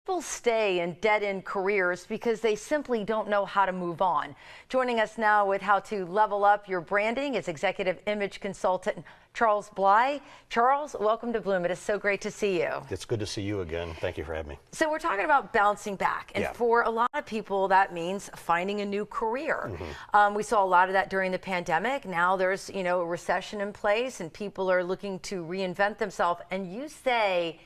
People stay in dead-end careers because they simply don't know how to move on. Joining us now with how to level up your branding is executive image consultant Charles Bly. Charles, welcome to Bloom. It is so great to see you. It's good to see you again. Thank you for having me. So we're talking about bouncing back, and Yeah. for a lot of people that means finding a new career. We saw a lot of that during the pandemic. Now there's a recession in place and people are looking to reinvent themselves, and you say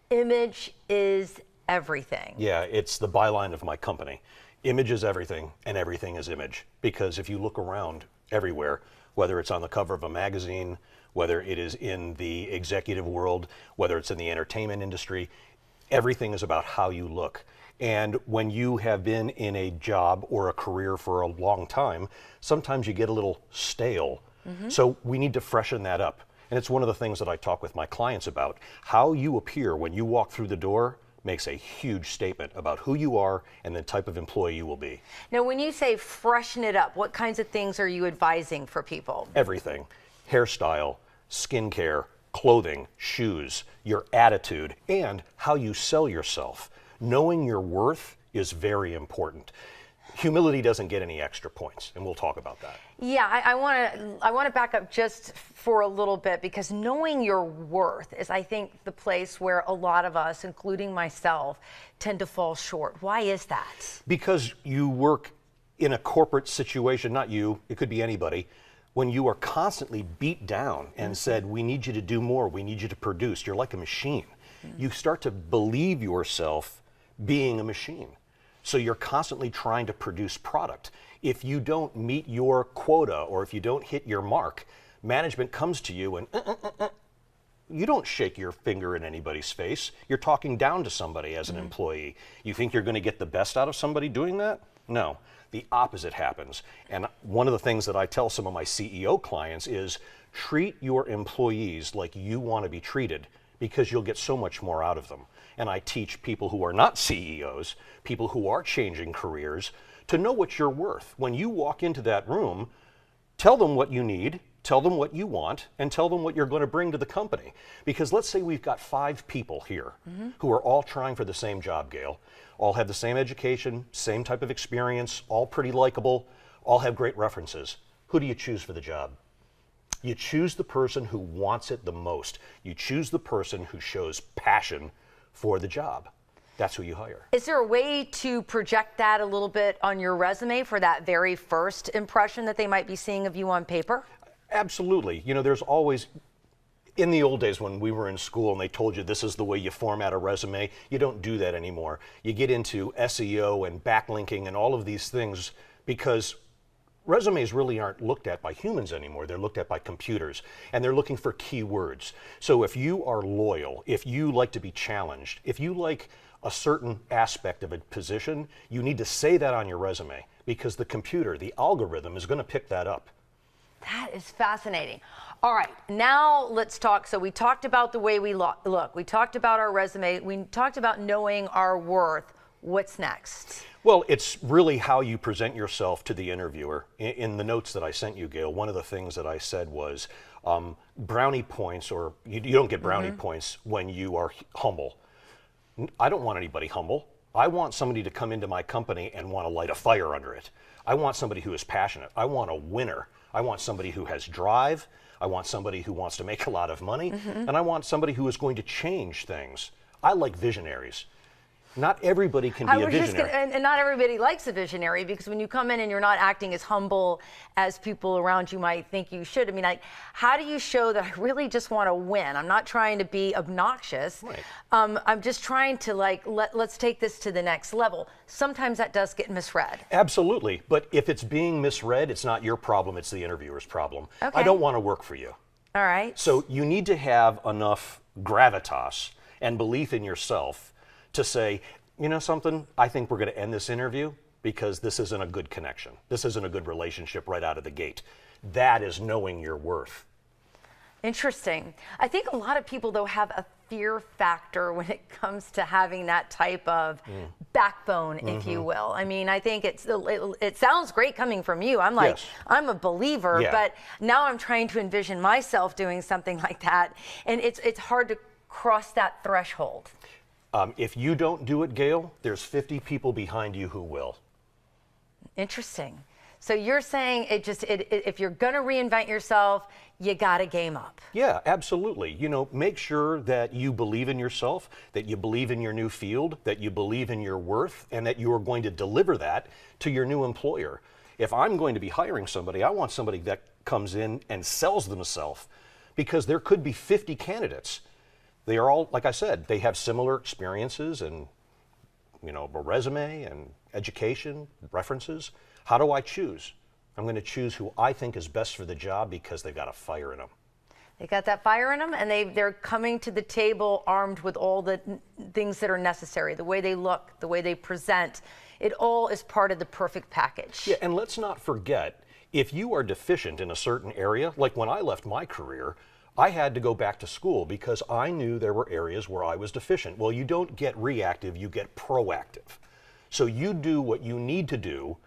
image is everything. Yeah, it's the byline of my company. Image is everything, and everything is image. Because if you look around everywhere, whether it's on the cover of a magazine, whether it is in the executive world, whether it's in the entertainment industry, everything is about how you look. And when you have been in a job or a career for a long time, sometimes you get a little stale. So we need to freshen that up. And it's one of the things that I talk with my clients about. How you appear when you walk through the door makes a huge statement about who you are and the type of employee you will be. Now, when you say freshen it up, what kinds of things are you advising for people? Everything. Hairstyle, skincare, clothing, shoes, your attitude, and how you sell yourself. Knowing your worth is very important. Humility doesn't get any extra points, and we'll talk about that. Yeah, I want to back up just for a little bit, because knowing your worth is, I think, the place where a lot of us, including myself, tend to fall short. Why is that? Because you work in a corporate situation, not you, it could be anybody, when you are constantly beat down and said, we need you to do more, we need you to produce, you're like a machine. You start to believe yourself being a machine. So you're constantly trying to produce product. If you don't meet your quota or if you don't hit your mark, management comes to you and you don't shake your finger in anybody's face. You're talking down to somebody as an employee. You think you're going to get the best out of somebody doing that? No, the opposite happens. And one of the things that I tell some of my CEO clients is treat your employees like you want to be treated, because you'll get so much more out of them. And I teach people who are not CEOs, people who are changing careers, to know what you're worth. When you walk into that room, tell them what you need, tell them what you want, and tell them what you're going to bring to the company. Because let's say we've got 5 people here who are all trying for the same job, Gail, all have the same education, same type of experience, all pretty likable, all have great references. Who do you choose for the job? You choose the person who wants it the most. You choose the person who shows passion for the job. That's who you hire. Is there a way to project that a little bit on your resume for that very first impression that they might be seeing of you on paper? Absolutely. You know, there's always, in the old days when we were in school and they told you this is the way you format a resume, you don't do that anymore. You get into SEO and backlinking and all of these things because resumes really aren't looked at by humans anymore. They're looked at by computers, and they're looking for keywords. So if you are loyal, if you like to be challenged, if you like a certain aspect of a position, you need to say that on your resume, because the computer, the algorithm, is going to pick that up. That is fascinating. All right, now let's talk. So we talked about the way we look. We talked about our resume. We talked about knowing our worth. What's next? Well, it's really how you present yourself to the interviewer. In the notes that I sent you, Gail, one of the things that I said was brownie points, or you don't get brownie points when you are humble. I don't want anybody humble. I want somebody to come into my company and want to light a fire under it. I want somebody who is passionate. I want a winner. I want somebody who has drive. I want somebody who wants to make a lot of money. And I want somebody who is going to change things. I like visionaries. Not everybody can be a visionary. And not everybody likes a visionary, because when you come in and you're not acting as humble as people around you might think you should. I mean, like, how do you show that I really just want to win? I'm not trying to be obnoxious. Right. I'm just trying to, like, let's take this to the next level. Sometimes that does get misread. Absolutely. But if it's being misread, it's not your problem, it's the interviewer's problem. Okay. I don't want to work for you. All right. So you need to have enough gravitas and belief in yourself to say, you know something, I think we're going to end this interview because this isn't a good connection. This isn't a good relationship right out of the gate. That is knowing your worth. Interesting. I think a lot of people, though, have a fear factor when it comes to having that type of backbone, if you will. I mean, I think it sounds great coming from you. I'm like, Yes. I'm a believer, Yeah. but now I'm trying to envision myself doing something like that, and it's hard to cross that threshold. If you don't do it, Gail, there's 50 people behind you who will. Interesting. So you're saying if you're going to reinvent yourself, you got to game up. Yeah, absolutely. You know, make sure that you believe in yourself, that you believe in your new field, that you believe in your worth, and that you are going to deliver that to your new employer. If I'm going to be hiring somebody, I want somebody that comes in and sells themselves, because there could be 50 candidates. They are all, like I said, they have similar experiences and, you know, a resume and education, references. How do I choose? I'm going to choose who I think is best for the job because they've got a fire in them. They got that fire in them, and they're coming to the table armed with all the things that are necessary, the way they look, the way they present. It all is part of the perfect package. Yeah, and let's not forget, if you are deficient in a certain area, like when I left my career, I had to go back to school because I knew there were areas where I was deficient. Well, you don't get reactive, you get proactive. So you do what you need to do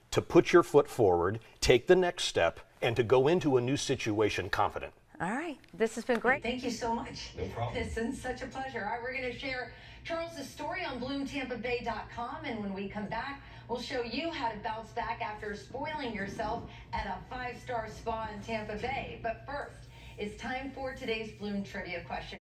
to put your foot forward, take the next step, and to go into a new situation confident. All right. This has been great. Thank you so much. No problem. It's been such a pleasure. All right, we're going to share Charles's story on BloomTampaBay.com, and when we come back, we'll show you how to bounce back after spoiling yourself at a 5-star spa in Tampa Bay. But first, it's time for today's Bloom Trivia question.